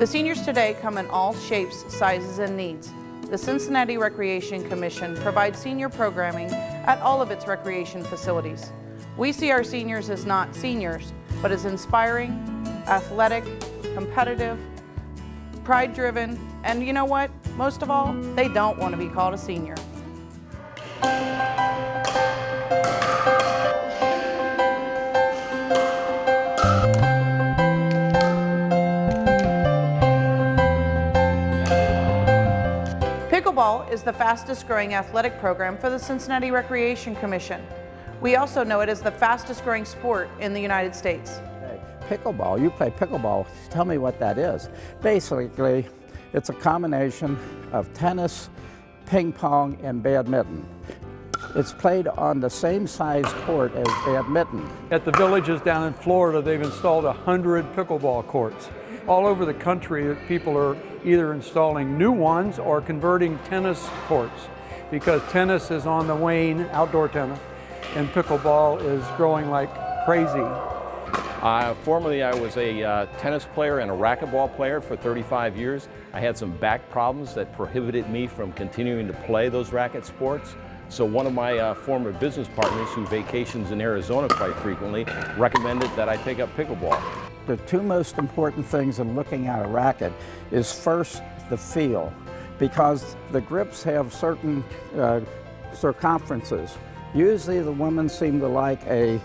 The seniors today come in all shapes, sizes, and needs. The Cincinnati Recreation Commission provides senior programming at all of its recreation facilities. We see our seniors as not seniors, but as inspiring, athletic, competitive, pride-driven, and you know what? Most of all, they don't want to be called a senior. Pickleball is the fastest growing athletic program for the Cincinnati Recreation Commission. We also know it as the fastest growing sport in the United States. Pickleball, you play pickleball, tell me what that is. Basically, it's a combination of tennis, ping pong, and badminton. It's played on the same size court as badminton. At the villages down in Florida, they've installed 100 pickleball courts. All over the country, people are either installing new ones or converting tennis courts because tennis is on the wane, outdoor tennis, and pickleball is growing like crazy. Formerly, I was a tennis player and a racquetball player for 35 years. I had some back problems that prohibited me from continuing to play those racket sports. So one of my former business partners who vacations in Arizona quite frequently recommended that I take up pickleball. The two most important things in looking at a racket is first the feel, because the grips have certain circumferences. Usually the women seem to like a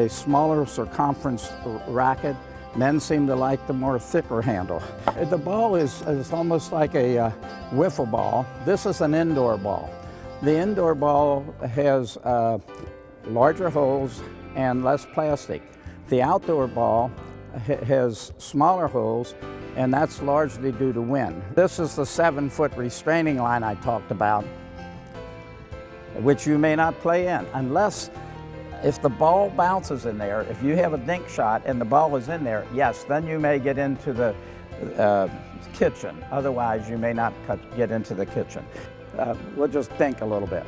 smaller circumference racket. Men seem to like the more thicker handle. The ball is almost like a wiffle ball. This is an indoor ball. The indoor ball has larger holes and less plastic. The outdoor ball has smaller holes, and that's largely due to wind. This is the 7-foot restraining line I talked about, which you may not play in unless if the ball bounces in there. If you have a dink shot and the ball is in there, yes, then you may get into the kitchen. Otherwise, you may not get into the kitchen. We'll just think a little bit.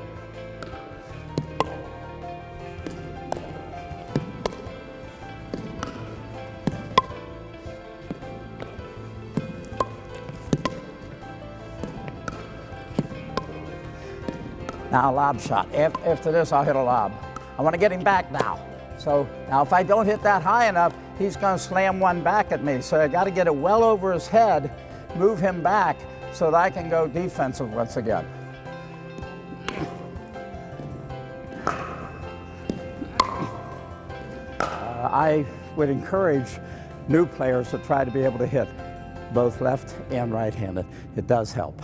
Now a lob shot. After this, I'll hit a lob. I want to get him back now. So now if I don't hit that high enough, he's going to slam one back at me. So I got to get it well over his head, move him back so that I can go defensive once again. I would encourage new players to try to be able to hit both left and right-handed. It does help.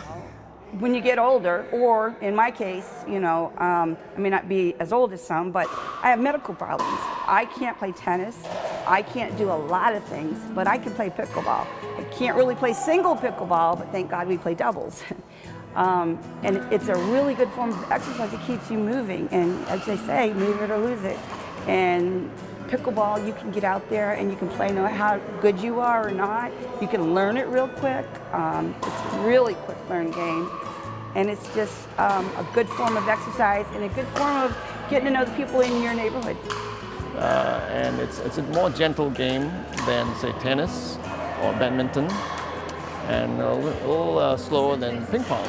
When you get older, or in my case, you know, I may not be as old as some, but I have medical problems. I can't play tennis. I can't do a lot of things, but I can play pickleball. I can't really play single pickleball, but thank God we play doubles. And it's a really good form of exercise. It keeps you moving, and as they say, move it or lose it. And pickleball, you can get out there and you can play no matter how good you are or not. You can learn it real quick. It's a really quick learn game. And it's just a good form of exercise and a good form of getting to know the people in your neighborhood. And it's a more gentle game than, say, tennis or badminton, and a little slower than ping pong.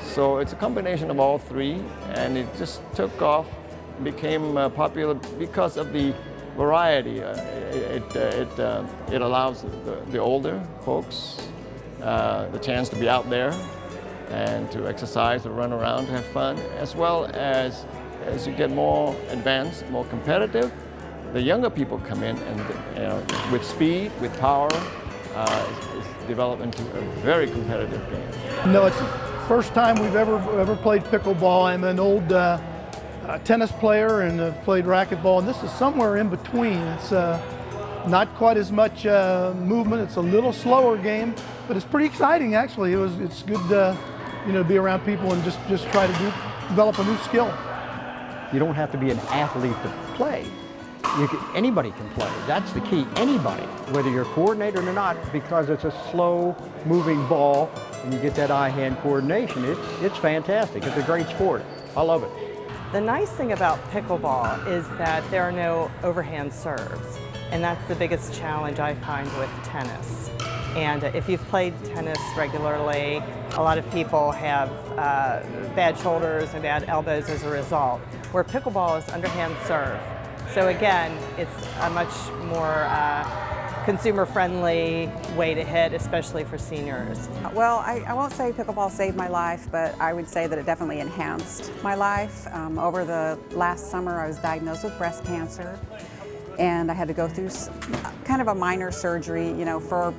So it's a combination of all three, and it just took off, became popular because of the variety. It allows the older folks the chance to be out there and to exercise, to run around, to have fun, as well as you get more advanced, more competitive, the younger people come in and with speed, with power, it's developed into a very competitive game. No, it's the first time we've ever played pickleball. I'm an old tennis player and have played racquetball, and this is somewhere in between. It's not quite as much movement. It's a little slower game, but it's pretty exciting actually. It's good to be around people and just try to develop a new skill. You don't have to be an athlete to play. Anybody can play. That's the key. Anybody, whether you're coordinated or not, because it's a slow-moving ball and you get that eye-hand coordination. It's fantastic. It's a great sport. I love it. The nice thing about pickleball is that there are no overhand serves, and that's the biggest challenge I find with tennis. And if you've played tennis regularly, a lot of people have bad shoulders and bad elbows as a result, where pickleball is underhand serve. So again, it's a much more consumer-friendly way to hit, especially for seniors. Well, I won't say pickleball saved my life, but I would say that it definitely enhanced my life. Over the last summer, I was diagnosed with breast cancer, and I had to go through kind of a minor surgery, you know, for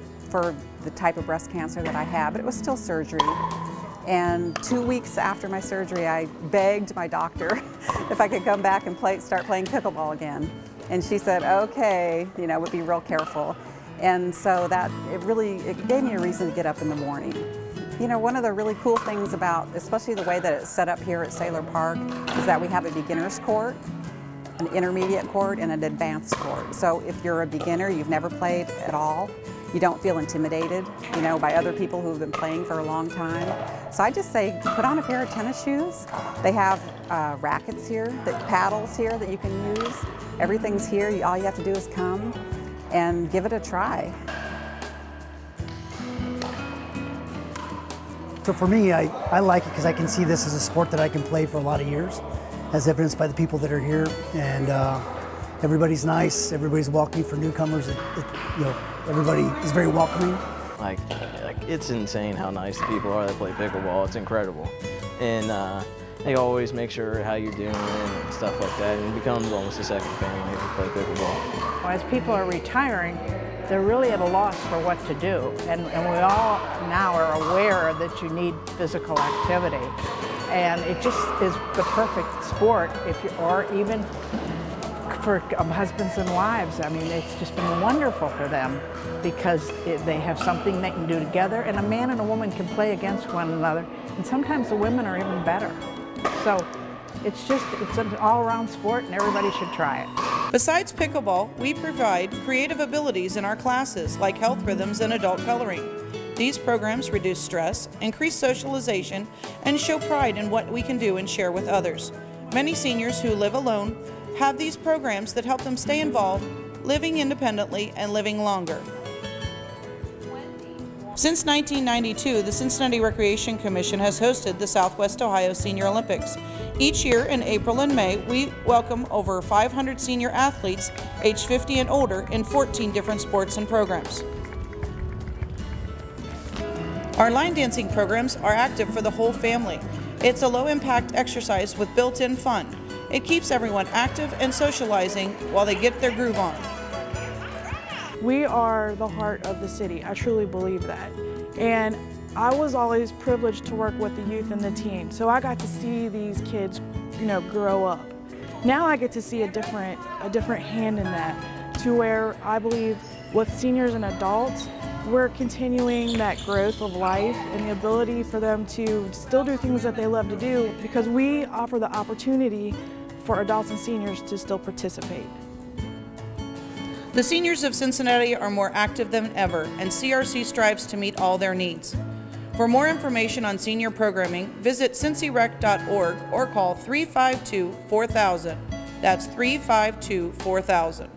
the type of breast cancer that I had, but it was still surgery. And 2 weeks after my surgery, I begged my doctor if I could come back and start playing pickleball again. And she said, okay, you know, would be real careful. And so it gave me a reason to get up in the morning. You know, one of the really cool things about, especially the way that it's set up here at Sayler Park, is that we have a beginner's court, an intermediate court, and an advanced court. So if you're a beginner, you've never played at all, you don't feel intimidated, you know, by other people who've been playing for a long time. So I just say, put on a pair of tennis shoes. They have rackets here, paddles here that you can use. Everything's here. All you have to do is come and give it a try. So for me, I like it because I can see this as a sport that I can play for a lot of years, as evidenced by the people that are here. And everybody's nice, everybody's welcoming for newcomers. You know, everybody is very welcoming. Like it's insane how nice the people are that play pickleball. It's incredible. And they always make sure how you're doing and stuff like that. And it becomes almost a second family to play pickleball. As people are retiring, they're really at a loss for what to do. And we all now are aware that you need physical activity. And it just is the perfect sport, or even for husbands and wives. I mean, it's just been wonderful for them because they have something they can do together, and a man and a woman can play against one another, and sometimes the women are even better. So it's an all-around sport, and everybody should try it. Besides pickleball, we provide creative abilities in our classes like health rhythms and adult coloring. These programs reduce stress, increase socialization, and show pride in what we can do and share with others. Many seniors who live alone have these programs that help them stay involved, living independently and living longer. Since 1992, the Cincinnati Recreation Commission has hosted the Southwest Ohio Senior Olympics. Each year in April and May, we welcome over 500 senior athletes aged 50 and older in 14 different sports and programs. Our line dancing programs are active for the whole family. It's a low-impact exercise with built-in fun. It keeps everyone active and socializing while they get their groove on. We are the heart of the city. I truly believe that. And I was always privileged to work with the youth and the teens. So I got to see these kids, you know, grow up. Now I get to see a different hand in that, to where I believe with seniors and adults, we're continuing that growth of life and the ability for them to still do things that they love to do, because we offer the opportunity for adults and seniors to still participate. The seniors of Cincinnati are more active than ever, and CRC strives to meet all their needs. For more information on senior programming, visit cincyrec.org or call 352-4000. That's 352-4000.